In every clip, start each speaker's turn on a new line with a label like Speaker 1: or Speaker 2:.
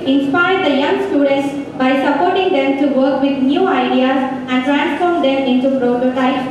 Speaker 1: Inspire the young students by supporting them to work with new ideas and transform them into prototypes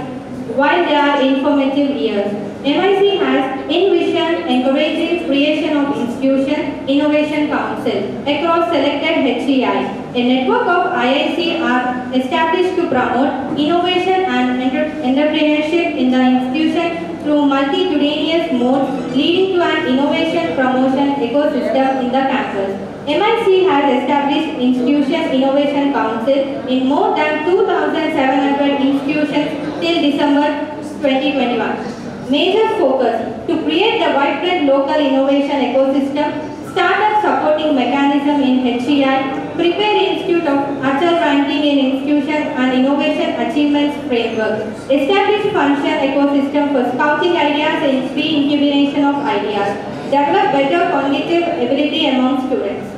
Speaker 1: while they are in formative years. IIC has envisioned encouraging creation of institution innovation council across selected HCIs. A network of IIC are established to promote innovation and entrepreneurship in the institution through multitudinous modes, leading to an innovation promotion ecosystem in the campus. MIC has established Institution Innovation Council in more than 2,700 institutions till December 2021. Major focus to create the vibrant local innovation ecosystem, startup supporting mechanism in HCI, prepare Institute of Achal ranking in institution and innovation achievements framework, establish function ecosystem for scouting ideas and pre-incubation of ideas, develop better cognitive ability among students.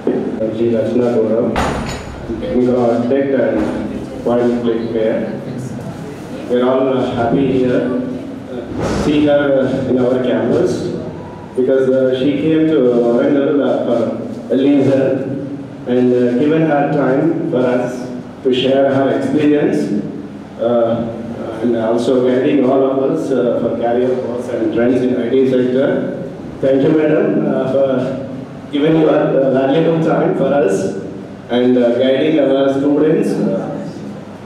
Speaker 2: Rachana, Gurrapu, technical architect and PointClilk pair. We're all happy here. See her in our campus because she came to Varangal for a leisure and given her time for us to share her experience and also guiding all of us for career course and trends in IT sector. Thank you, madam, for giving your valuable time for us and guiding our students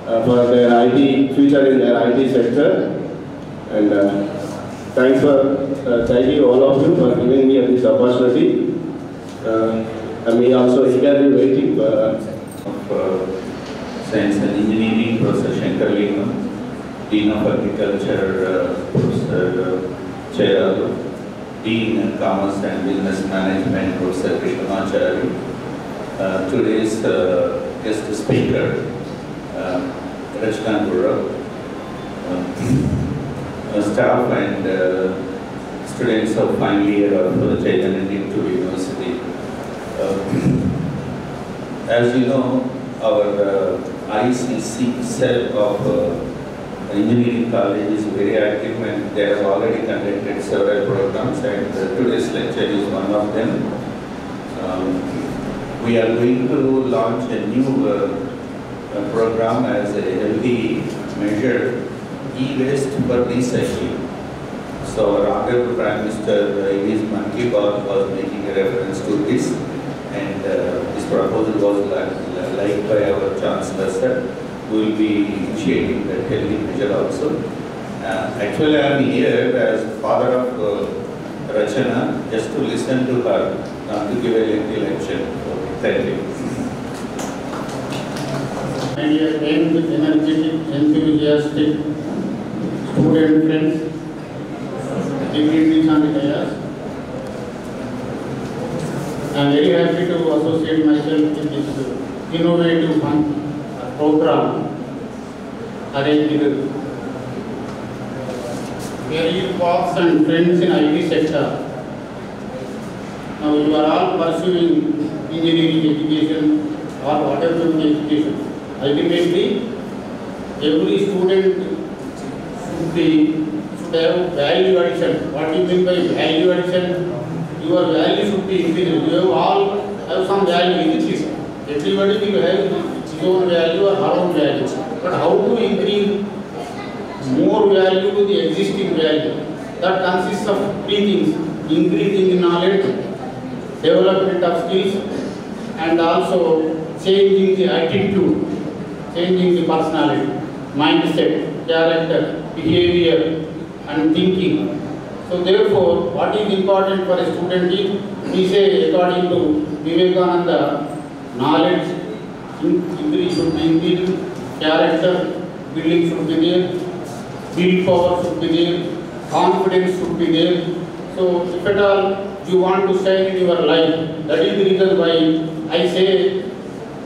Speaker 2: for their IT future in their IT sector. And thanks for thank you all of you for giving me this opportunity. And we also eagerly waiting for
Speaker 3: Science and Engineering, Professor Shankar Lingam, Dean of Agriculture, Professor Chaitanya, Dean Commerce and Business Management, Professor Rachana. Today's guest speaker, Rachana, Gurrapu, staff and students of final year of Chaitanya University. As you know, our IIC cell of engineering college is very active and they have already conducted several programs, and today's lecture is one of them. We are going to launch a new program as a healthy measure, e-waste for recycling. So our Honorable Prime Minister in his Mann Ki Baat was making a reference to this, and this proposal was liked by our Chancellor, sir. We will be initiating that healthy measure also. Actually, I am here as father of Rachana, just to listen to her, not to give a lengthy lecture. Thank you.
Speaker 4: My dear energetic, enthusiastic student friends, dignitaries on the dais, I am very happy to associate myself with this innovative program arranged career paths and trends in IT sector. Now you are all pursuing engineering education or whatever education. Ultimately, every student should have value addition. What do you mean by value addition? Your value should be increased. You all have some value in this. Everybody will have his own value or her own value. But how to increase more value to the existing value? That consists of three things: increasing the knowledge, development of skills, and also changing the attitude, changing the personality. mindset, character, behavior and thinking. So therefore, what is important for a student is, we say according to Vivekananda, knowledge increase should be increased, character building should be there, willpower should be there, confidence should be there. So if at all you want to shine in your life, that is the reason why I say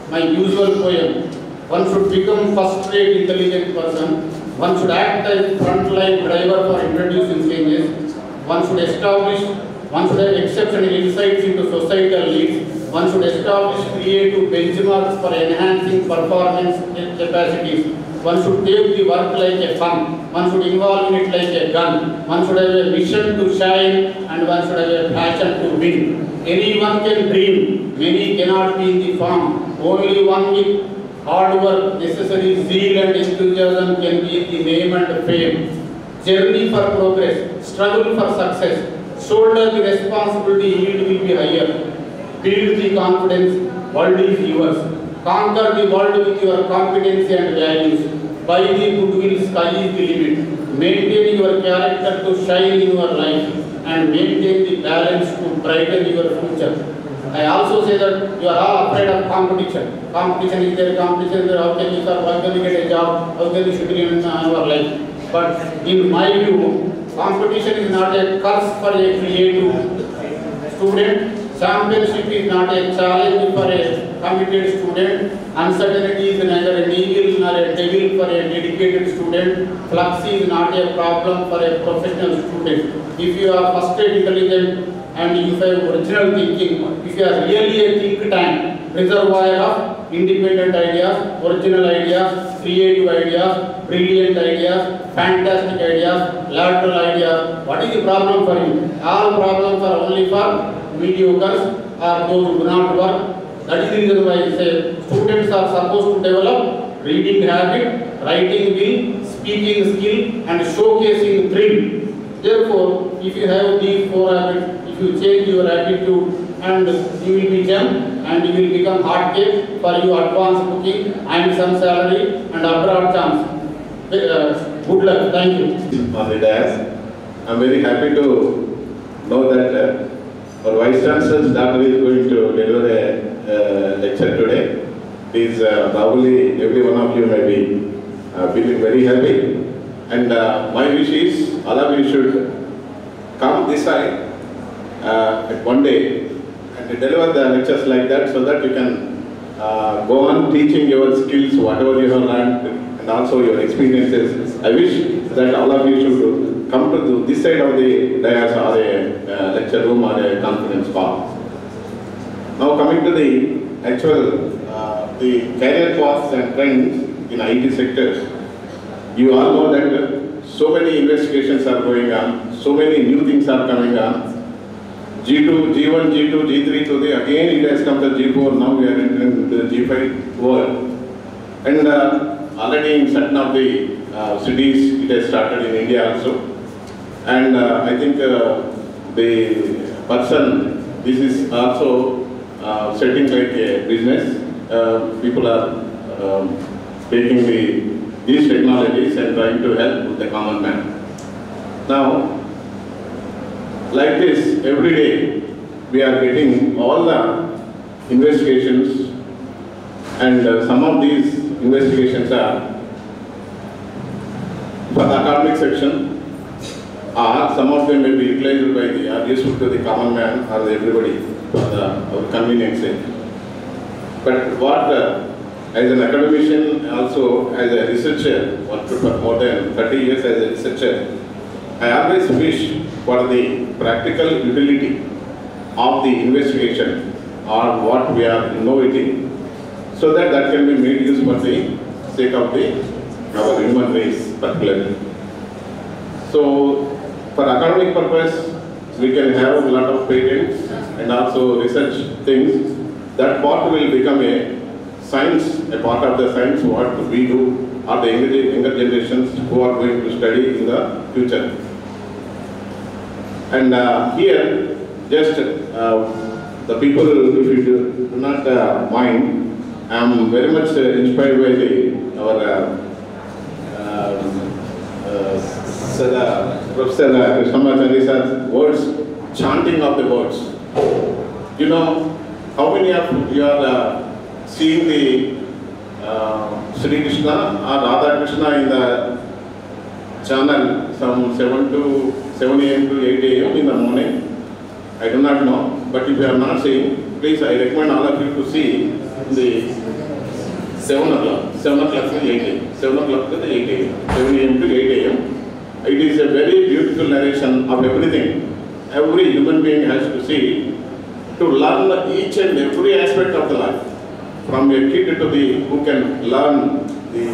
Speaker 4: my usual poem, one should become first-rate intelligent person, one should act as front-line driver for introducing changes, one should have exceptional insights into societal needs, one should establish creative benchmarks for enhancing performance capacities, one should take the work like a fun, one should involve in it like a gun, one should have a mission to shine and one should have a passion to win. Anyone can dream, many cannot be in the farm, only one with hard work, necessary zeal and enthusiasm can be in the name and fame. Journey for progress, struggle for success, shoulder the responsibility, yield will be higher. Build the confidence, world is yours. Conquer the world with your competency and values. By the goodwill, sky is the limit. Maintain your character to shine in your life and maintain the balance to brighten your future. I also say that you are all afraid of competition. Competition is there, competition is there, how can you serve, how can you get a job, how can you should be in your life. But in my view, competition is not a curse for a creative student. Championship is not a challenge for a committed student. Uncertainty is neither an evil nor a devil for a dedicated student. Flux is not a problem for a professional student. If you are first-rate intelligent and if you have original thinking, if you are really a think tank, reservoir of independent ideas, original ideas, creative ideas, brilliant ideas, fantastic ideas, lateral ideas, what is the problem for you? All problems are only for mediocres or those who do not work. That is the reason why I say students are supposed to develop reading habit, writing will, speaking skill and showcasing thrill. Therefore, if you have these four habits, if you change your attitude and you will be gem and you will become hard cake for your advanced booking and some salary and abroad chance. Good luck. Thank you.
Speaker 3: On the dais, I am very happy to know that our Vice Chancellor's daughter is going to deliver a lecture today. Please, probably every one of you may be feeling very happy. And my wish is all of you should come this side at one day and deliver the lectures like that so that you can go on teaching your skills, whatever you have learned and also your experiences. I wish that all of you should come to this side of the dais or a lecture room or a conference hall. Now coming to the actual the career paths and trends in IT sector. You all know that so many investigations are going on, so many new things are coming on. G2, G1, G2, G3, so again it has come to G4, now we are entering the G5 world. And already in certain of the cities it has started in India also. And I think the person, this is also setting like a business. People are taking these technologies and trying to help the common man. Now, like this, every day we are getting all the investigations, and some of these investigations are for the academic section, or some of them may be utilized by the are useful to the common man or everybody for our convenience sake. But what as an academician, also as a researcher, worked for more than 30 years as a researcher, I always wish for the practical utility of the investigation or what we are innovating, so that that can be made use for the sake of our human race particularly. So for academic purpose, we can have a lot of patents and also research things. That part will become a science, a part of the science what we do, or the younger generations who are going to study in the future. And here, just the people, if you do not mind, I am very much inspired by our
Speaker 4: Professor Krishnamacharya's words, chanting of the words. You know, how many of you are seeing the Sri Krishna or Radha Krishna in the channel from 7 a.m. to 8 a.m. in the morning? I do not know, but if you are not seeing, please I recommend all of you to see the 7 o'clock to 8 a.m. 7 o'clock to 8 a.m. 7 a.m. to 8 a.m. It is a very beautiful narration of everything. Every human being has to see, to learn each and every aspect of the life. From a kid to the who can learn the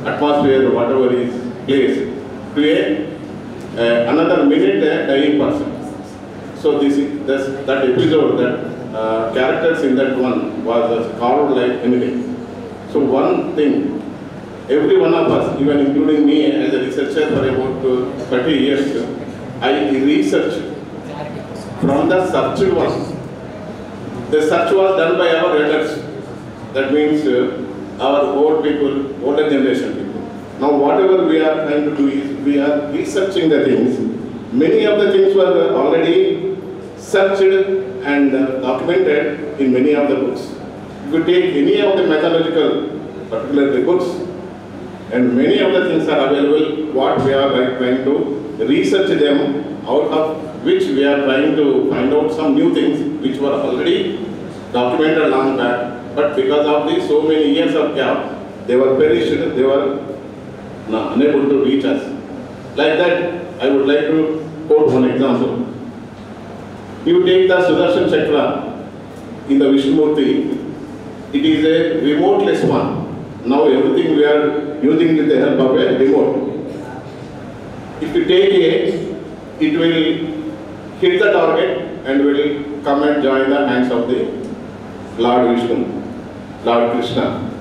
Speaker 4: atmosphere, whatever is placed, to another minute a dying person. So that episode, that characters in that one was carved like anything. So one thing, every one of us, even including me as a researcher for about 30 years, I researched from the searched one. The search was done by our elders. That means our old people, older generation people. Now whatever we are trying to do is, we are researching the things. Many of the things were already searched and documented in many of the books. If you take any of the methodological, particularly books, and many of the things are available, what we are trying to research them, out of which we are trying to find out some new things which were already documented long back. But because of the so many years of gap, they were perished, they were unable to reach us. Like that, I would like to quote one example. You take the Sudarshan Chakra in the Vishnumurti, it is a remoteless one. Now everything we are using with the help of a remote. If you take it will hit the target and will come and join the hands of the Lord Vishnu, Lord Krishna.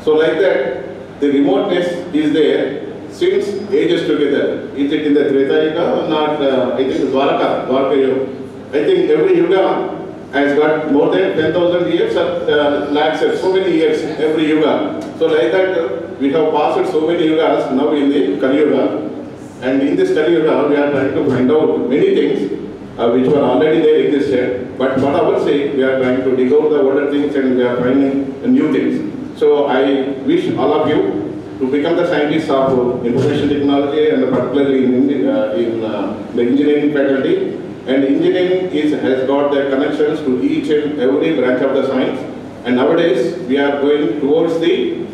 Speaker 4: So like that, the remoteness is there since ages together. Is it in the Treta Yuga or not? I think Dwarka Yuga. I think every Yuga has got more than 10,000 years or lakhs, so many years, every Yuga. So like that, we have passed so many Yugas now in the Kali Yuga. And in this Kali Yuga, we are trying to find out many things which were already there existed. But for our sake, we are trying to dig out the older things and we are finding new things. So I wish all of you to become the scientists of information technology and particularly in the engineering faculty. And engineering has got the connections to each and every branch of the science. And nowadays, we are going towards the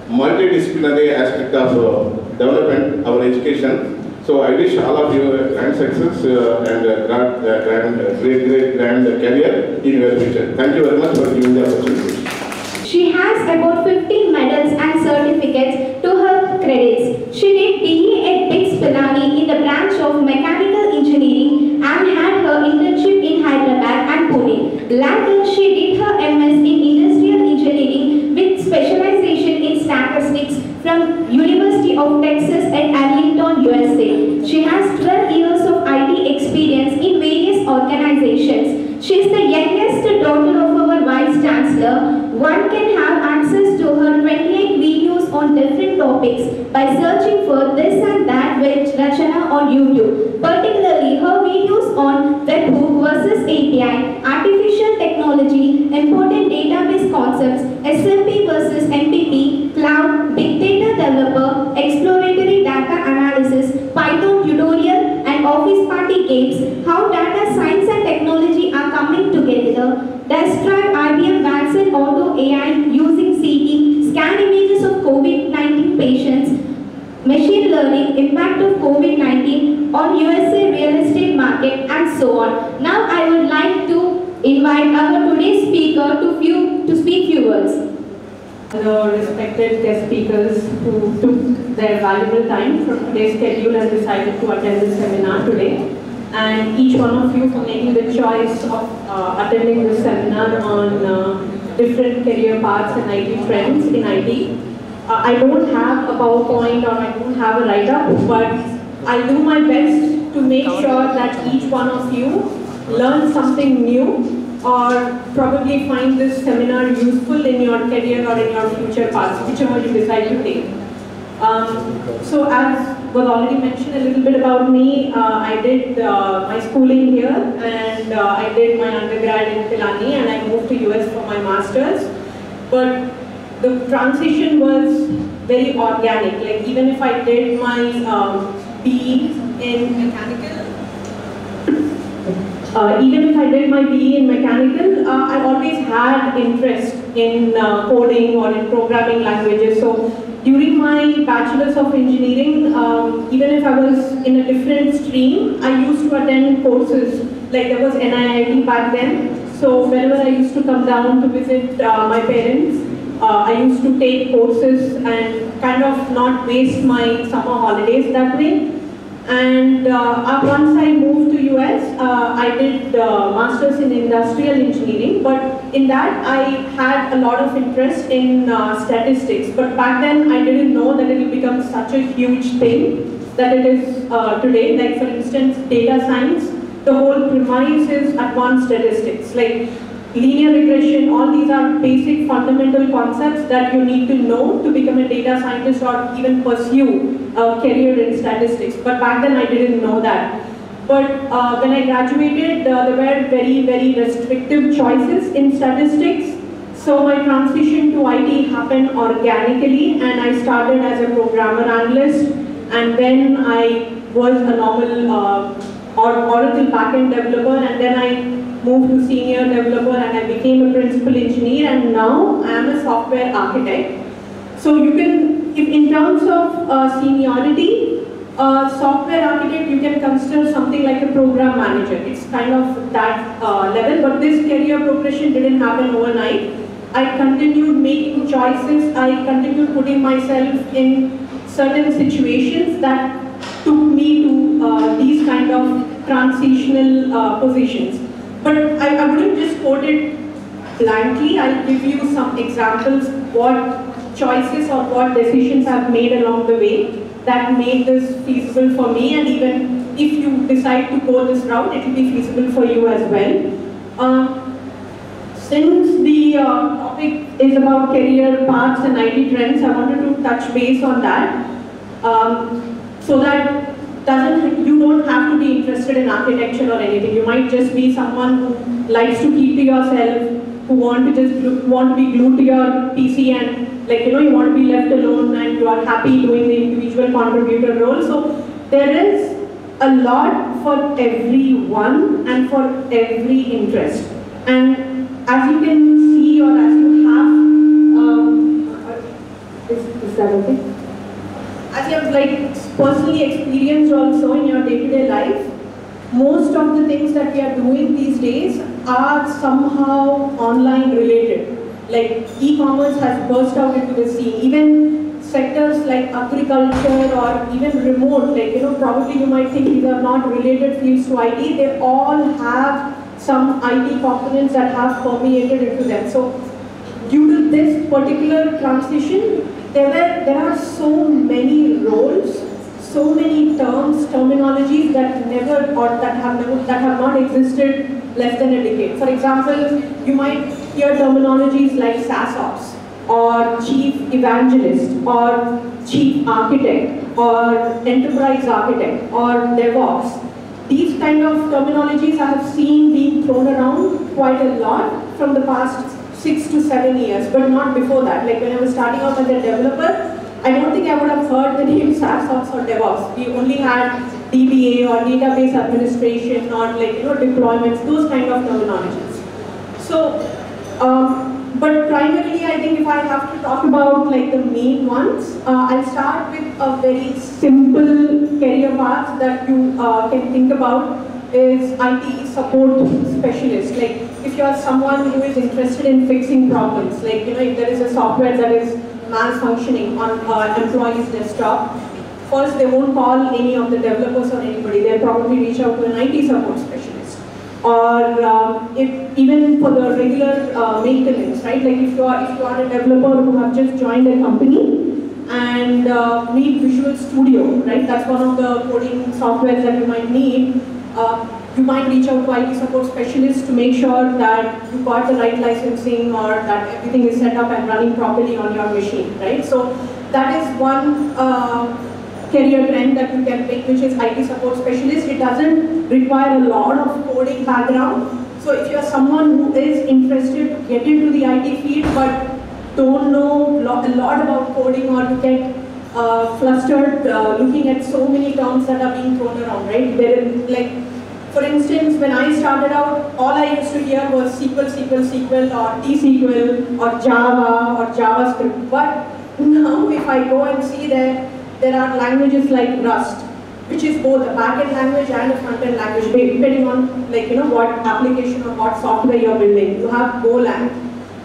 Speaker 4: multidisciplinary aspect of development, our education. So I wish all of you a grand success and a great career in your future. Thank you very much for giving the opportunity.
Speaker 1: She has about 15 medals and certificates to her credits. She did BE at BIX Pilani in the branch of Mechanical Engineering and had her internship in Hyderabad and Pune. Later, she did her MS in Industrial Engineering with specialization in statistics from University of Texas at Arlington, USA. She has 12 years of IT experience in various organizations. She is the youngest daughter of our Vice Chancellor. One can have access to her 28 videos on different topics by searching for this and that with Rachana on YouTube. Particularly her videos on webhook versus API, artificial technology, important database concepts, SMP versus MPP, cloud, big data developer, exploratory data analysis, Python tutorial, and office party games, how data science and technology are coming together, describe IBM Watson Auto AI using CT, scan images of COVID-19 patients, machine learning, impact of COVID-19 on USA real estate market, and so on. Now I would like to invite our today's speaker to speak few words.
Speaker 5: The respected guest speakers who took their valuable time from today's schedule and decided to attend this seminar today, and each one of you for making the choice of attending this seminar on different career paths and IT trends in IT. I don't have a PowerPoint or I don't have a write-up, but I'll do my best to make sure that each one of you learns something new or probably find this seminar useful in your career or in your future paths, whichever you decide to take. So as was already mentioned a little bit about me, I did my schooling here, and I did my undergrad in Pilani, and I moved to US for my master's. But the transition was very organic. Like even if I did my BE in mechanical, I always had interest in coding or in programming languages. So during my bachelor's of engineering, even if I was in a different stream, I used to attend courses. Like there was NIIT back then. So whenever I used to come down to visit my parents, I used to take courses and kind of not waste my summer holidays that way. And once I moved to US, I did masters in industrial engineering, but in that I had a lot of interest in statistics. But back then I didn't know that it will become such a huge thing that it is today. Like for instance, data science, the whole premise is advanced statistics. Like linear regression, all these are basic fundamental concepts that you need to know to become a data scientist or even pursue a career in statistics. But back then I didn't know that. But when I graduated, there were very, very restrictive choices in statistics. So my transition to IT happened organically, and I started as a programmer analyst, and then I was a normal Oracle backend developer, and then I moved to senior developer, and I became a principal engineer, and now I am a software architect. So you can, if in terms of seniority, software architect, you can consider something like a program manager. It's kind of that level, but this career progression didn't happen overnight. I continued making choices, I continued putting myself in certain situations that took me to these kind of transitional positions. But I wouldn't just quote it blankly. I'll give you some examples what choices or what decisions I've made along the way that made this feasible for me, and even if you decide to go this route, it will be feasible for you as well. Since the topic is about career paths and IT trends, I wanted to touch base on that so that you don't have to be interested in architecture or anything. You might just be someone who likes to keep to yourself, who want to be glued to your PC, and you want to be left alone, and you are happy doing the individual contributor role. So there is a lot for everyone and for every interest. And as you can see, or as you have, is that okay? As you have personally experienced also in your day-to-day life, most of the things that we are doing these days are somehow online related. Like e-commerce has burst out into the scene. Even sectors like agriculture or even remote, probably you might think these are not related fields to IT, they all have some IT components that have permeated into them. So due to this particular transition, there are so many roles, so many terms, terminologies that have not existed less than a decade. For example, you might hear terminologies like SaaSops, or Chief Evangelist, or Chief Architect, or Enterprise Architect, or DevOps. These kind of terminologies I have seen being thrown around quite a lot from the past 6 to 7 years, but not before that. Like when I was starting out as a developer, I don't think I would have heard the name SaaSops or DevOps. We only had DBA or database administration or deployments, those kind of terminologies. So, but primarily I think if I have to talk about the main ones, I'll start with a very simple career path that you can think about is IT support specialist. Like if you are someone who is interested in fixing problems, if there is a software that is malfunctioning on an employee's desktop, first they won't call any of the developers or anybody, they'll probably reach out to an IT support specialist. Or if even for the regular maintenance, right? Like if you are a developer who have just joined a company and need Visual Studio, right? That's one of the coding softwares that you might need. You might reach out to IT support specialists to make sure that you got the right licensing or that everything is set up and running properly on your machine, right? So that is one career trend that you can pick, which is IT support specialist. It doesn't require a lot of coding background. So if you're someone who is interested to get into the IT field but don't know a lot about coding, or you get flustered looking at so many terms that are being thrown around, right? There is, like, for instance, when I started out, all I used to hear was SQL, or T-SQL, or Java, or JavaScript. But now if I go and see there are languages like Rust, which is both a back-end language and a front-end language, depending on, like, what application or what software you're building. You have Golang,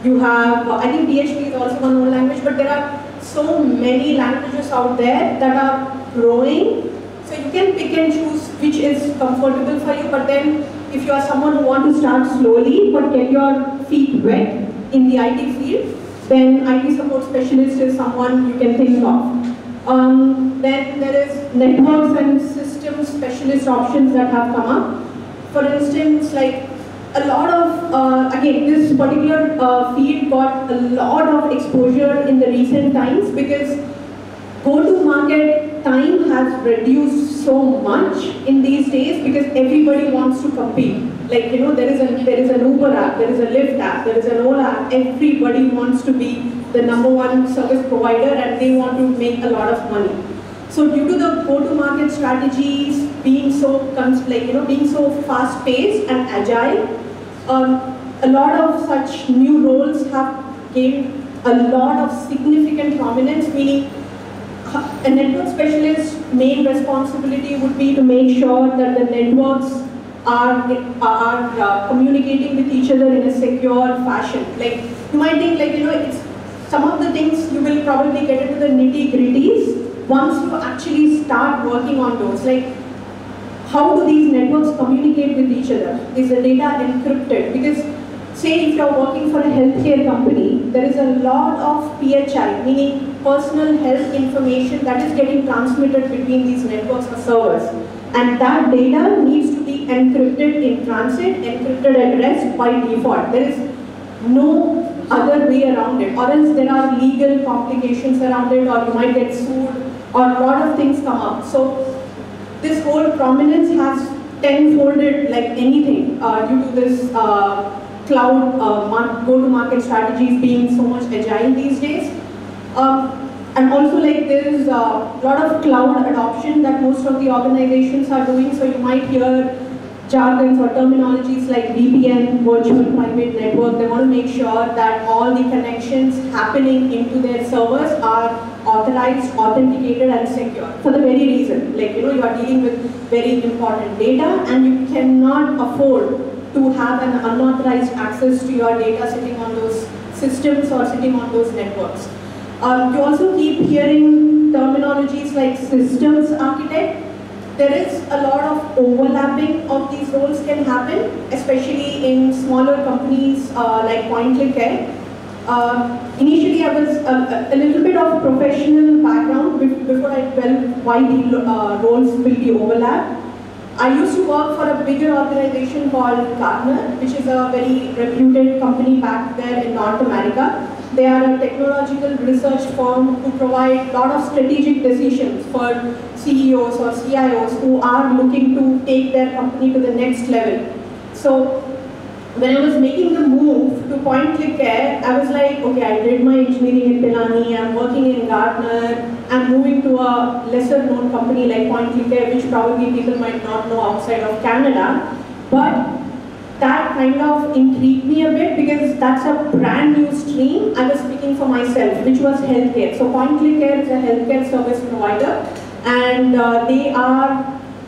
Speaker 5: you have, I think PHP is also one more language, but there are so many languages out there that are growing. So you can pick and choose which is comfortable for you, but then if you are someone who wants to start slowly but get your feet wet in the IT field, then IT support specialist is someone you can think of. Then there is networks and systems specialist options that have come up. For instance, like a lot of, again, this particular field got a lot of exposure in the recent times because go-to-market time has reduced so much in these days because everybody wants to compete. Like, there is an Uber app, there is a Lyft app, there is an Ola app. Everybody wants to be the #1 service provider and they want to make a lot of money. So due to the go-to-market strategies being so fast-paced and agile, a lot of such new roles have gained a lot of significant prominence, meaning a network specialist's main responsibility would be to make sure that the networks are communicating with each other in a secure fashion. Like, you might think, like, it's some of the things you will probably get into the nitty-gritties once you actually start working on those. Like, how do these networks communicate with each other? Is the data encrypted? Because say if you're working for a healthcare company, there is a lot of PHI, meaning personal health information that is getting transmitted between these networks or servers. And that data needs to be encrypted in transit, encrypted at rest by default. There is no other way around it, or else there are legal complications around it, or you might get sued, or a lot of things come up. So this whole prominence has tenfolded like anything due to this cloud go-to-market strategies being so much agile these days. And also, like, there is a lot of cloud adoption that most of the organizations are doing. So you might hear jargons or terminologies like VPN, virtual private network. They want to make sure that all the connections happening into their servers are authorized, authenticated, and secure. For the very reason, like, you are dealing with very important data, and you cannot afford to have an unauthorized access to your data sitting on those systems or sitting on those networks. You also keep hearing terminologies like systems architect. There is a lot of overlapping of these roles can happen, especially in smaller companies like PointClilk. Initially, I was a little bit of professional background before I tell why the roles will be overlapped. I used to work for a bigger organization called Gartner, which is a very reputed company back there in North America. They are a technological research firm who provide a lot of strategic decisions for CEOs or CIOs who are looking to take their company to the next level. So when I was making the move to PointClilk, I was like, okay, I did my engineering in Pilani, I'm working in Gartner, I'm moving to a lesser known company like PointClilk, which probably people might not know outside of Canada. But that kind of intrigued me a bit because that's a brand new stream. I was speaking for myself, which was healthcare. So PointClilk is a healthcare service provider, and they are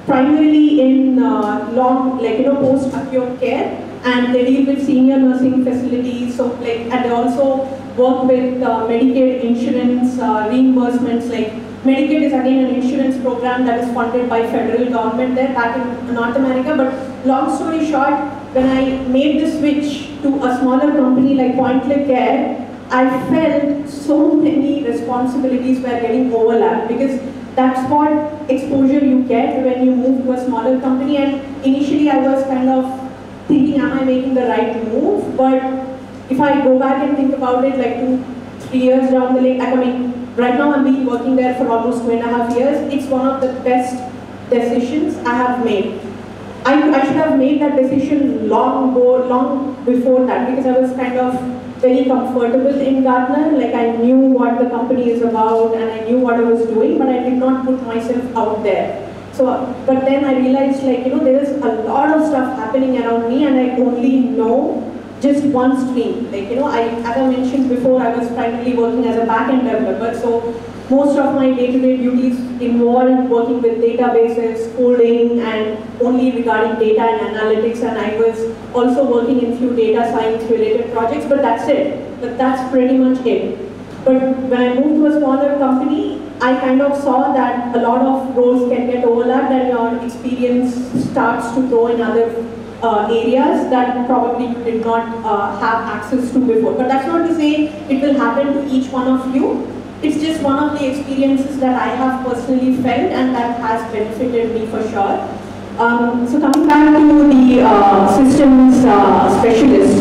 Speaker 5: primarily in post-acute care, and they deal with senior nursing facilities. So and they also work with Medicaid insurance reimbursements. Like, Medicaid is again an insurance program that is funded by federal government there back in North America. But long story short, when I made the switch to a smaller company like PointClilk, I felt so many responsibilities were getting overlapped, because that's what exposure you get when you move to a smaller company. And initially I was kind of thinking, am I making the right move? But if I go back and think about it, like 2-3 years down the line, right now I've been working there for almost 2.5 years. It's one of the best decisions I have made. I should have made that decision long before that, because I was kind of very comfortable in Gartner. Like, I knew what the company is about and I knew what I was doing, but I did not put myself out there. So, but then I realized, like, there is a lot of stuff happening around me and I only know just one stream. Like, as I mentioned before, I was primarily working as a back-end developer. So most of my day-to-day duties involved working with databases, coding, and only regarding data and analytics. And I was also working in few data science-related projects, but that's it. But that's pretty much it. But when I moved to a smaller company, I kind of saw that a lot of roles can get overlapped and your experience starts to grow in other areas that probably you did not have access to before. But that's not to say it will happen to each one of you. It's just one of the experiences that I have personally felt and that has benefited me for sure. So coming back to the systems specialist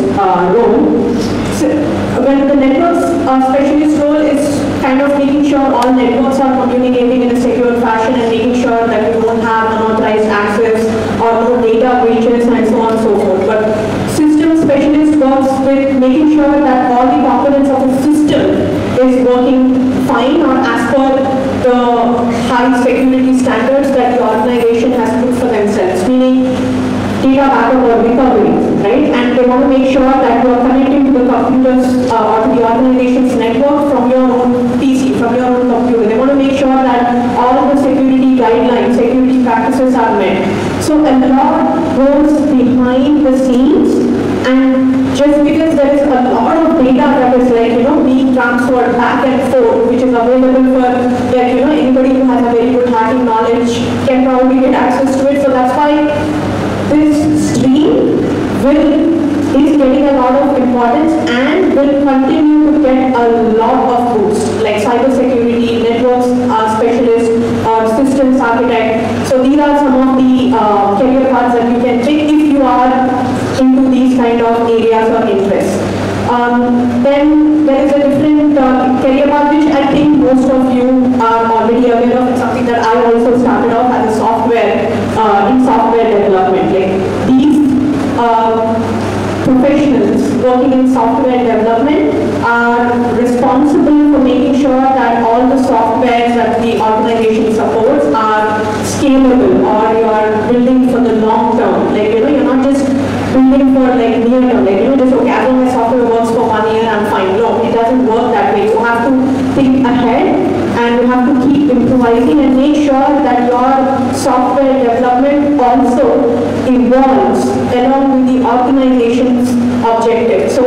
Speaker 5: role, so when the networks specialist role is kind of making sure all networks are communicating in a secure fashion and making sure that you don't have unauthorized access or no data breaches and so on and so forth. But systems specialist works with making sure that all the components of a system is working fine or as per the high security standards that the organization has put for themselves, meaning data backup or recovery, right? And they want to make sure that you are connecting to the computers or to the organization's network from your own PC, from your own computer. They want to make sure that all of the security guidelines, security practices are met. So a lot goes behind the scenes, and just because there is a lot of data that is being transferred back and forth, which is available for anybody who has a very good hacking knowledge can probably get access to it. So that's why this stream is getting a lot of importance and will continue to get a lot of boost, like cybersecurity, networks specialist, or systems architect. So these are some of the career paths that you can take if you are into these kind of areas of interest. Then there is a different career path which I think most of you are already aware of. It's something that I also started off as a software, in software development. Like these professionals working in software development are responsible for making sure that all the softwares that the organization supports are scalable, or you are building for the long term. Like, you're not just building for like near term, like, just okay, as long as software works for 1 year, I'm fine. No, it doesn't work that way. You have to think ahead and you have to keep improvising and make sure that your software development also evolves along with the organization's objective. So,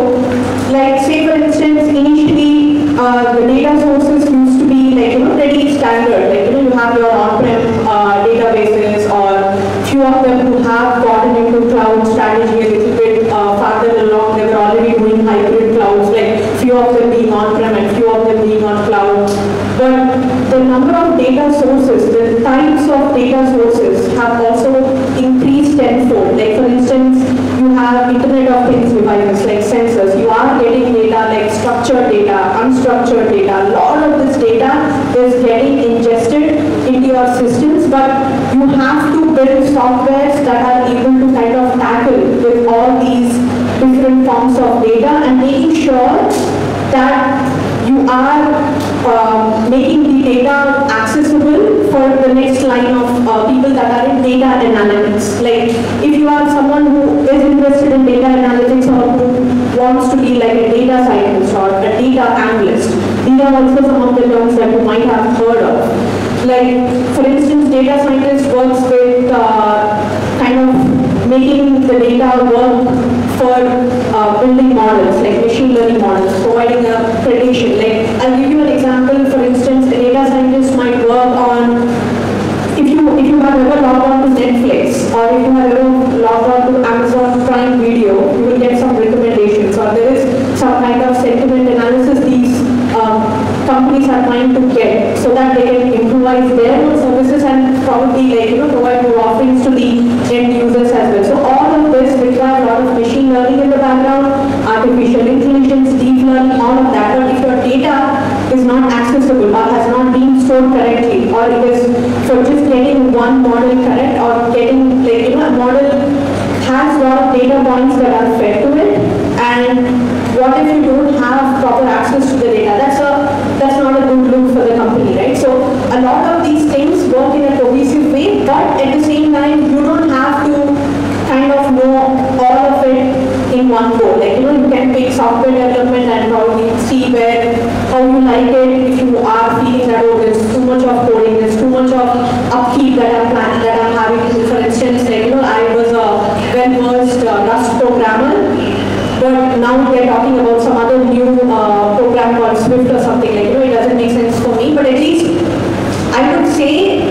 Speaker 5: like, say for instance, initially the data sources used to be like pretty standard. Like, you have your on-prem databases, or few of them who have gotten into cloud strategy a little bit farther along. They were already doing hybrid clouds, like few of them being on-prem and few of them being on cloud. But the number of data sources, the types of data sources have also increased tenfold. Like, for instance, you have Internet of Things devices like sensors. You are getting data like structured data, unstructured data. A lot of this data is getting ingested into your systems, but you have to build softwares that are able to kind of tackle with all these different forms of data and making sure that you are making the data accessible for the next line of people that are in data analytics. Like, if you are someone who is interested in data analytics or who wants to be like a data scientist or a data analyst, these are also some of the terms that you might have heard of. Like, for instance, data scientist works with kind of making the data work for building models, like machine learning models, providing a prediction. Like, I'll give you an example. For instance, a data scientist might work on, if you have ever logged on to Netflix, or if you have ever logged on to Amazon Prime Video, you will get some recommendations, or there is some kind of sentiment analysis these companies are trying to get, so that they can improvise their own services and probably provide more offerings to the end users as well. So all of this requires a lot of machine learning in the background, artificial intelligence, deep learning, all of that. But if your data is not accessible, or getting one model correct or getting like, a model has a lot of data points that are fed to it, and what if you don't have proper access to the data? That's not a good look for the company, right? So a lot of these things work in a cohesive way, but at the same time, you don't have to kind of know all of it in one go. Like, you can pick software development and probably see how you like it. If you are feeling that, oh, there's too much of coding, there's too much of upkeep that I'm planning, that I'm having to do. For instance, like, I was a well-versed Rust programmer, but now we are talking about some other new program called Swift or something. Like, it doesn't make sense for me, but at least I would say,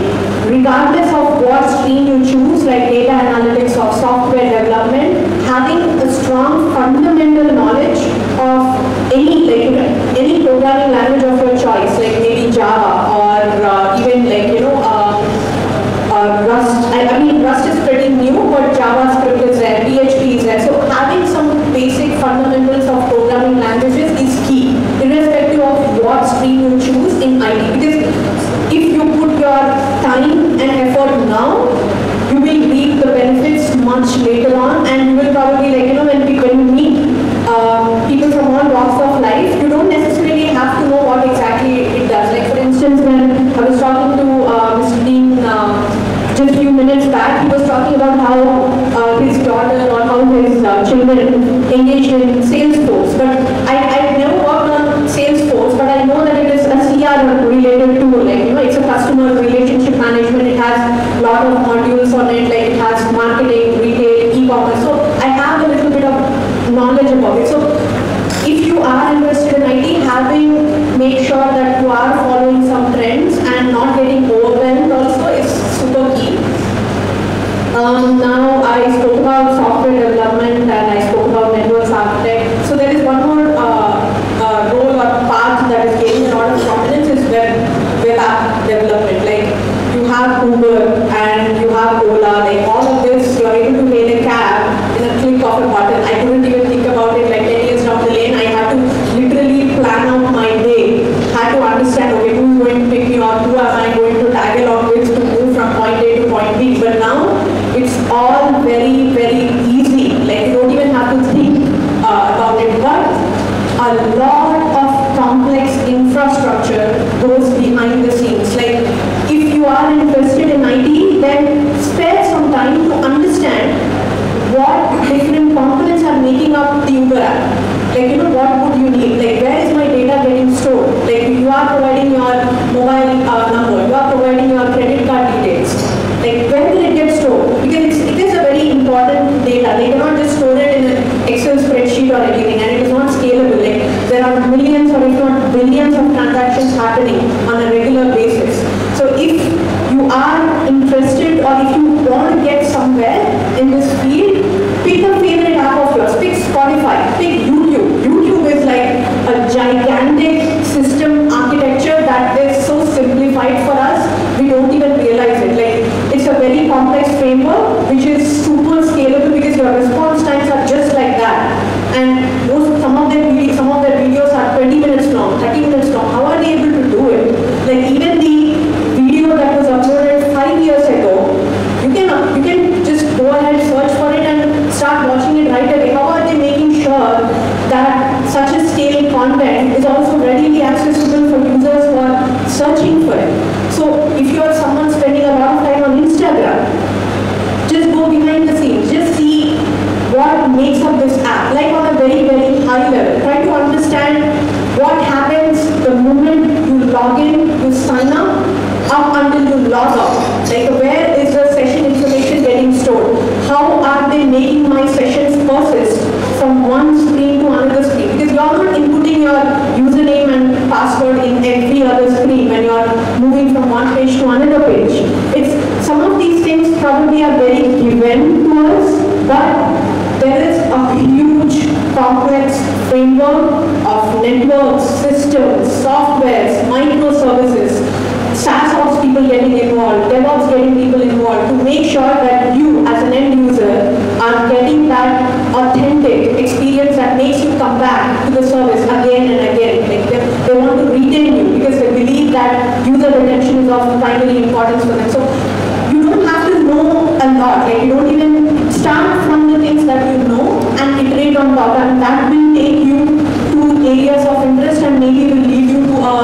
Speaker 5: regardless of what stream you choose, like data analytics or software development, having a strong fundamental knowledge of any programming language of your choice, like maybe Java or even like Rust. I mean, Rust is pretty new, but JavaScript is there, PHP is there. So having some basic fundamentals of programming languages is key, irrespective of what stream you choose in IT. Because if you put your time and effort now, you will reap the benefits much later on, and you will probably, like, when you meet people from all walks of life, you don't necessarily have to know what exactly it does. Like, for instance, when I was talking to Mr. Dean just a few minutes back, he was talking about how his daughter or how his children engage in Salesforce. But I've never worked on Salesforce, but I know that it is a CR related tool. Like, it's a customer relationship management. It has a lot of modules on it. Like, it has marketing, retail, e-commerce. So I have a little bit of knowledge about it. So if you are interested in IT, make sure that you are following some trends and not getting overwhelmed also is super key. Now I spoke about software development and I spoke about networks architect. So there is one more role or path that is gaining a lot of prominence is web app development. Like, you have Uber and you have Ola, like all of this, you are able to hail a cab in a click of a button. I couldn't even think about it like 10 years down the lane. I had to literally plan out my day, had to understand, okay, who's going to pick me up, who am I going to tag along with to move from point A to point B. But now it's all very, very easy. Like, you don't even have to think about it. But a lot of complex infrastructure goes behind the scenes. Like, if you are interested in IT, then spare some time to understand what different components are making up the Uber app. Like, what would you need? Like, where is my data getting stored? Like, you are providing your mobile number, you are providing your credit card details. Like, where will it get stored? Because it is a very important data. They cannot just store it in an Excel spreadsheet or anything, and it is not scalable. Like, there are millions or if not billions of transactions happening on a regular basis. So if you are interested or if you want to get somewhere in this field, pick a favorite app of yours. Pick Spotify, pick YouTube. YouTube is like a gigantic system architecture that is so simplified for us, we don't even realize it. Like, it's a very complex framework which is super scalable because your response times are just like that. And some of their videos are 20 minutes long, 30 minutes long. How are they able to do it? Like, even the video that was uploaded 5 years ago, you can just go ahead, search for it and start watching it right away. How are they making sure that such a scale content is also readily accessible for users who are searching for it? So if you are someone spending a lot of time on Instagram, just go behind the scenes, just see what makes up this app, like on a very, very high level. Try to understand what happens the moment you log in, you sign up until you log out. Like, where is the session information getting stored? How are they making my sessions persist from one screen to another screen? Because you are not inputting your username and password in every other screen when you are moving from one page to another page. Some of these things probably are very given to us, but there is a huge complex framework of networks, systems, softwares, microservices, SaaS ops people getting involved, DevOps getting people involved to make sure that you as an end user are getting that authentic experience that makes you come back to the service again and again. Like, they want to retain you because they believe that user retention is of primary importance for them. So you about, and that will take you to areas of interest and maybe will lead you to a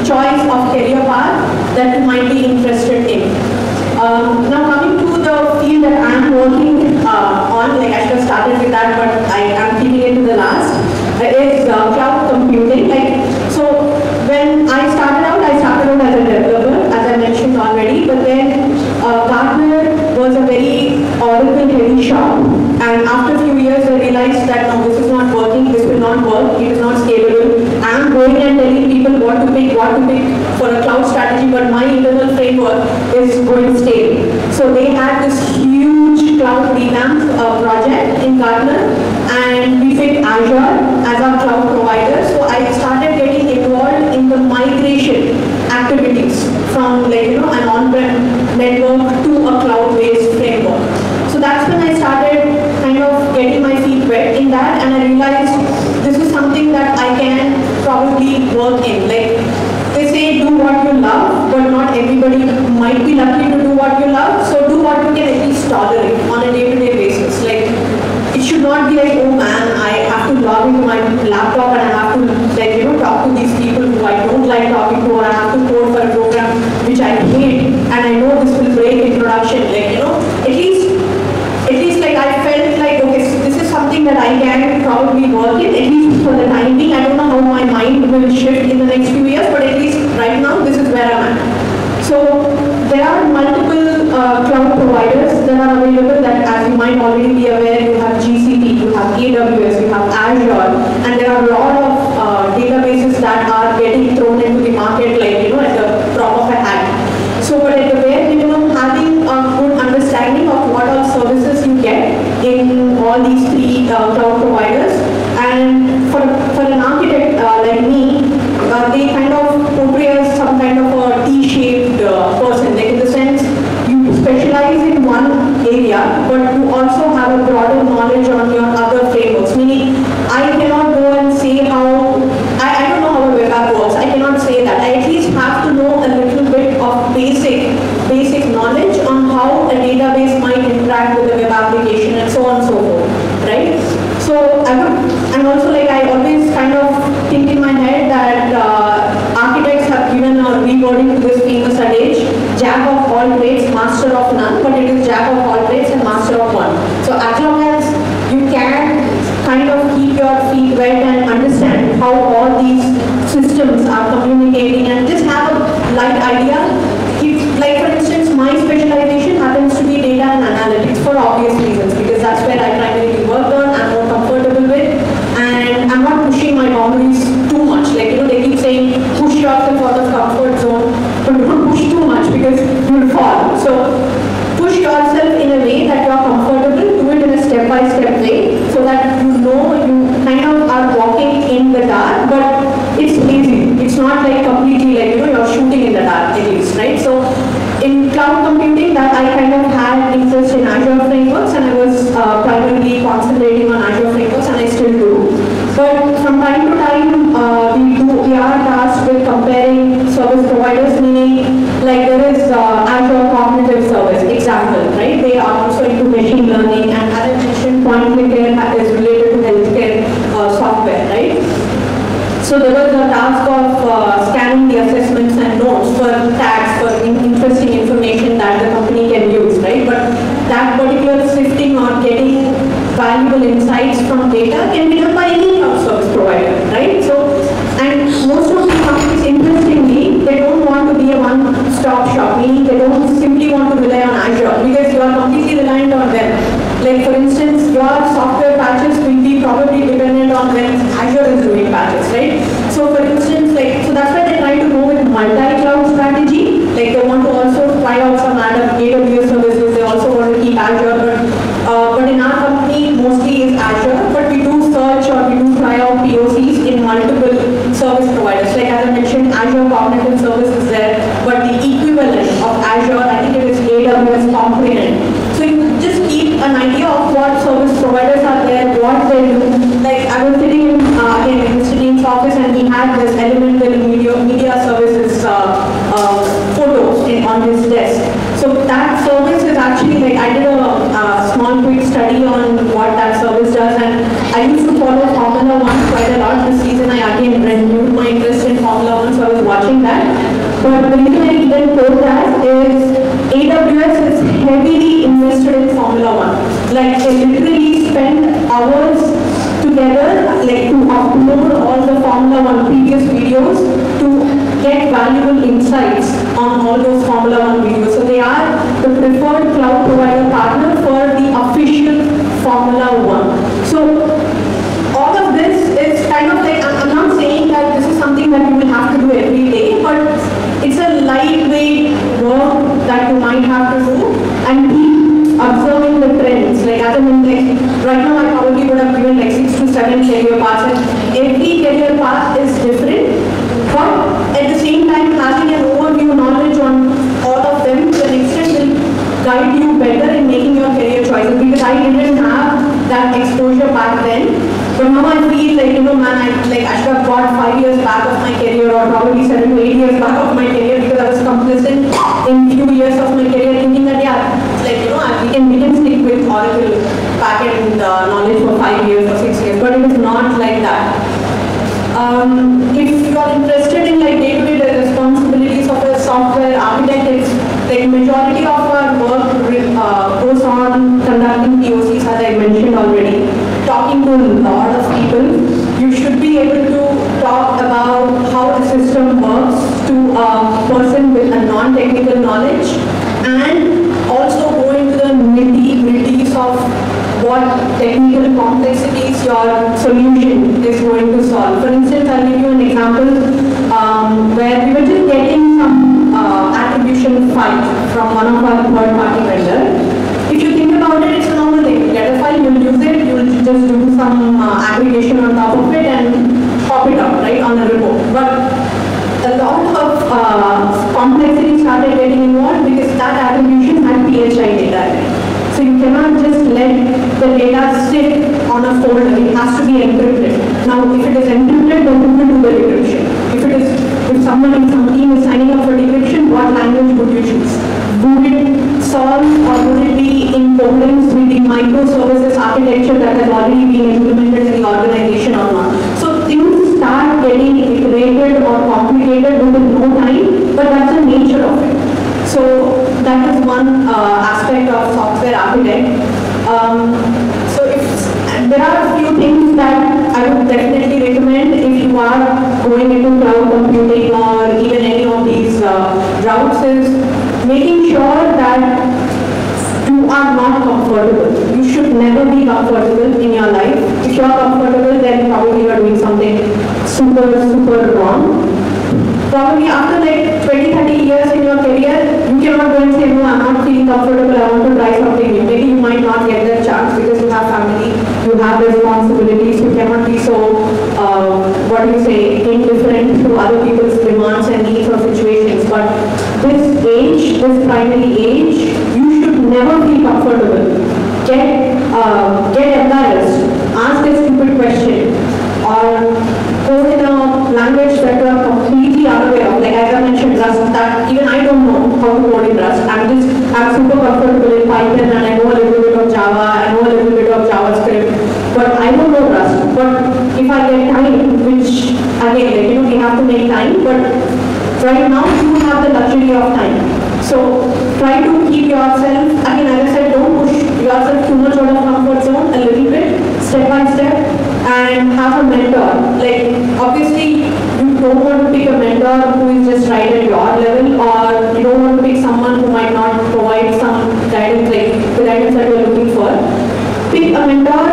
Speaker 5: choice of career path that you might be interested in. Now coming to the field that I am working on, like I should have started with that, but I am keeping it to the last, is cloud computing. So when I started out as a developer, as I mentioned already, but then Gartner was a very Oracle-heavy shop, and after a few years I realized that no, this is not working, this will not work, it is not scalable. I am going and telling people what to pick for a cloud strategy, but my internal framework is going stale. So they had this huge cloud revamp project in Gartner, and we picked Azure as our cloud provider. So I started getting involved in the migration activities from an on-prem network to a cloud-based framework. So that's when I started kind of getting my feet wet in that, and I realized this is something that I can probably work in. Like they say, do what you love, but not everybody might be lucky to do what you love. So do what you can at least tolerate on a day-to-day basis. Like it should not be like, oh man, I have to log into my laptop and I have to talk to these people who I don't like talking to, or I have to code for a program which I hate and I know this will break in production. At least like I felt like, okay, so this is something that I can probably work in, at least for the time being. I don't know how my mind will shift in the next few years, but at least right now, this is where I'm at. So there are multiple cloud providers that are available that, as you might already be aware, you have GCP, you have AWS, you have Azure, and there are a lot of databases that are getting thrown into the market at the drop of a hat. So but at the bare minimum, having a good understanding of what all services you get in all these three cloud providers, and for an architect like me, they kind of portray as some kind of a T-shaped person, like in the sense you specialize in one area, but you also have a broader knowledge on your other frameworks. Meaning, I cannot go and say how, I don't know how a web app works, I cannot say that. I at least have to know a little bit of basic knowledge on how a database might interact with a web application and so on and so forth, right? So and also I always kind of think in my head that architects have given a rewording to this famous adage, jack of all trades, master of none, but it is jack of all trades and master of one. So as long as you can kind of keep your feet wet and understand how all these systems are communicating and just have a light idea. Like for instance, my specialization happens to be data and analytics for obvious reasons, because that's where I primarily worked on, I'm more comfortable with, and I'm not pushing my boundaries too much. They keep saying push yourself out of comfort zone, but don't push too much because you'll fall. So push yourself in a way that you're comfortable, do it in a step-by-step way, so that you kind of are walking in the dark, but it's easy. It's not like completely you're shooting in the dark at least, right? So in cloud computing, that I kind of had interest in Azure frameworks, and I was primarily concentrating on Azure frameworks, and I still do. But from time to time, we are tasked with comparing service providers, meaning there is Azure Cognitive Service, example, right? They are also into machine learning, and as I mentioned, PointClilk is related to healthcare software, right? So there was a task of scanning the assessments and notes for tags, for interesting information that the company can use, right? But that particular sifting or getting valuable insights from data can be done by any cloud service provider, right? So, and most of the companies, interestingly, they don't want to be a one-stop shop, meaning they don't simply want to rely on Azure, because you are completely reliant on them. Like for instance, your software patches will be probably dependent on when Azure is doing patches, right? So for instance, so that's why they try to go with multi-cloud strategy. They want to also try out some AWS services. They also want to keep Azure, but in our company, mostly is Azure. But we do search or we do try out POCs in multiple service providers. Like as I mentioned, Azure Cognitive Service is there, but the equivalent of Azure, I think it is AWS Comprehend. So you just keep an idea of what service providers are there, what they do. Like I was sitting in Mr. Dean's office, and he had this elemental media services photos on his desk. So that service is actually I did a small quick study on what that service does, and I used Formula One quite a lot this season. I again renewed my interest in Formula One, so I was watching that. But the reason I even quote that is AWS is heavily invested in Formula One. Like they literally spend hours together, like to upload all the Formula One previous videos to get valuable insights on all those Formula One videos. So they are the preferred cloud provider partner for the official Formula One. So all of this is kind of like, I'm not saying that this is something that you will have to do every day, but it's a lightweight work that you might have to do and keep observing the trends. Like as in like, right now I probably would have given like 6 to 7 career paths, and every career path is different, but at the same time having an overview knowledge on all of them to an extent will guide you better in making your career choices, because I didn't have that exposure back then. But now I feel like, man, I should have got 5 years back of my career, or probably 7 to 8 years back of my career, because I was complacent in few years of my career, thinking that we can stick with Oracle backend knowledge for 5 years or 6 years, but it is not like that. If you are interested in like day-to-day responsibilities of a software architect, it's like majority of our work goes on conducting POCs, as I mentioned already, talking to a lot of people. You should be able to talk about how the system works to a person with a non-technical knowledge, and also go into the nitty-gritties of what technical complexities your solution is going to solve. For instance, I'll give you an example where we were just getting some attribution file from one of our third-party vendors. If you think about it, it's a normal thing. You get a file, you'll use it, you'll just do some aggregation on top of it and pop it up, right, on the report. But a lot of complexity started getting involved because that attribution had PHI data. So you cannot just let the data sit on a folder. It has to be encrypted. Now, if it is encrypted, then who will do the decryption? If someone in some team is signing up for decryption, what language would you choose? Would it solve, or would it be in accordance with the microservices architecture that has already been implemented in the organization or not? So things start getting iterated or complicated within no time, but that's the nature of it. So that is one aspect of software architect. There are a few things that I would definitely recommend if you are going into cloud computing or even any of these routes, is making sure that you are not comfortable. You should never be comfortable in your life. If you are comfortable, then probably you are doing something super wrong. Probably after like 20-30 years in your career, you cannot go and say, no, I'm not feeling comfortable, I want to try something new. Maybe you might not get that chance because you have family, you have responsibilities, you cannot be so, indifferent to other people's demands and needs or situations. But this age, this primary age, you should never be comfortable. Get embarrassed, ask a stupid question, or code in a language that you are completely unaware of. Like as I mentioned, Rust, that even I don't know how to code in Rust. I'm super comfortable in Python, and I know a little bit of Java, I know a little bit of JavaScript, but I don't know Rust. But if I get time, which again, we have to make time, but right now you have the luxury of time. So try to keep yourself, again, as I said, don't push yourself too much out of comfort zone, a little bit, step by step, and have a mentor. Like obviously you don't want to pick a mentor who is just right at your level, or you don't want to pick someone who might not provide some guidance, like the guidance that you're looking for. Pick a mentor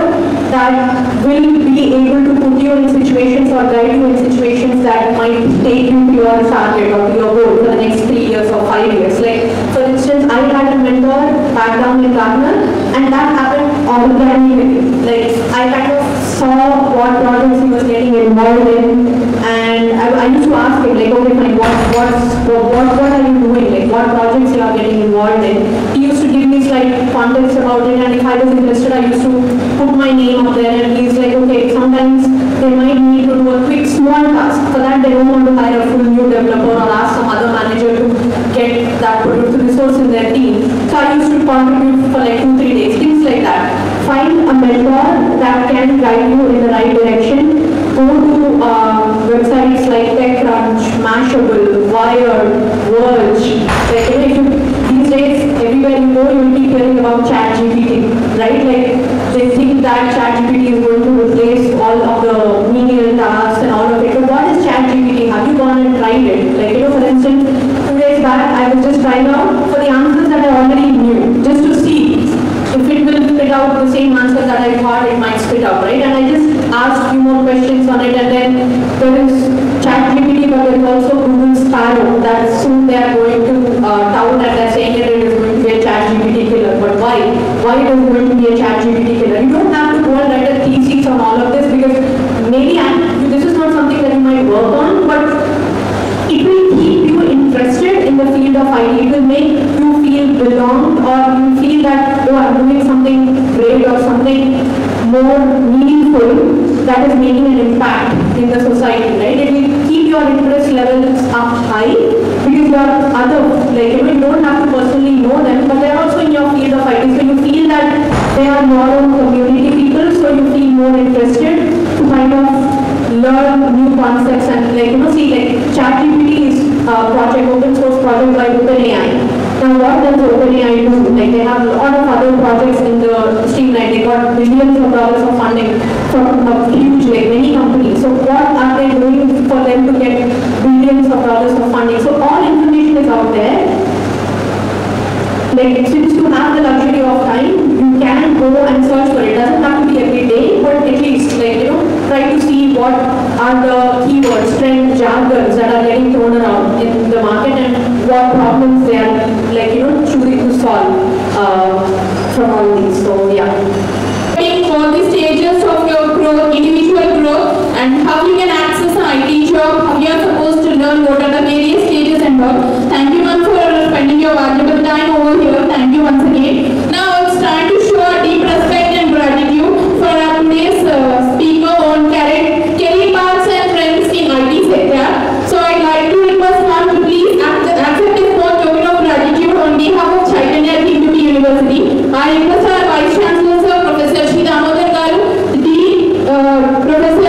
Speaker 5: that will be able to put you in situations or guide you in situations that might take you to your target or to your goal for the next 3 years or 5 years. Like for instance, I had a mentor back down in Gartner, and that happened organically. Like I kind of saw what projects he was getting involved in, and I used to ask him, like, okay, fine, what are you doing? Like what projects you are getting involved in? He used to give me slight context about it, and if I was interested, I used to put my name up there, and he's like, okay, sometimes they might need to do a quick small task. For that, they don't want to hire a full new developer or ask some other manager to get that particular resource in their team. So I used to contribute for like 2-3 days, things like that. Find a mentor that can guide you in the right direction. Mashable, Wired, Verge. Like, these days, everywhere you go, you'll be hearing about ChatGPT, right? Like, they think that ChatGPT is going to replace all of the menial tasks and all of it. But what is ChatGPT? Have you gone and tried it? Like, for instance, 2 days back, I was just trying out for the answers that I already knew, just to see if it will spit out the same answer that I thought it might spit out, right? And I just asked a few more questions on it, and then there is ChatGPT, but there is also Google Sparrow that soon they are going to tout, and they're saying that it is going to be a ChatGPT killer. But why? Why it is going to be a ChatGPT killer? You don't have to go and write a thesis on all of this, because maybe this is not something that you might work on, but it will keep you interested in the field of IT. It will make you feel belonged, or you feel that you are doing something great or something more meaningful that is making an impact in the society, right? It will keep your interest levels up high, because you are you don't have to personally know them, but they are also in your field of IT, so you feel that they are your own community people, so you feel more interested to kind of learn new concepts and ChatGPT is a project, open source project by OpenAI. Now what does OpenAI do? Like, they have a lot of other projects in the streamline. They got billions of dollars of funding from a huge, many companies. So what are they doing for them to get billions of dollars of funding? So all information is out there. Like, since you have the luxury of time, you can go and search for it. It doesn't have to be every day, but at least, try to see what are the keywords, trend jargons that are getting thrown around in the market, and what problems they are, choosing to solve from all these. So, yeah.
Speaker 6: For the stages of your growth, individual growth, and how you can access an IT job, how you are supposed to learn, what are the various stages and all. Thank you, ma'am, for spending your valuable time over here. Thank you once again. Now it's time to show a deep respect and gratitude for our today's speaker on career paths and trends in IT sector. So I'd like to request ma'am to please accept this small token of gratitude on behalf of Chaitanya University. I request our Vice Chancellor, Sir, Professor Sri Damodar Garu, the Dean, Professor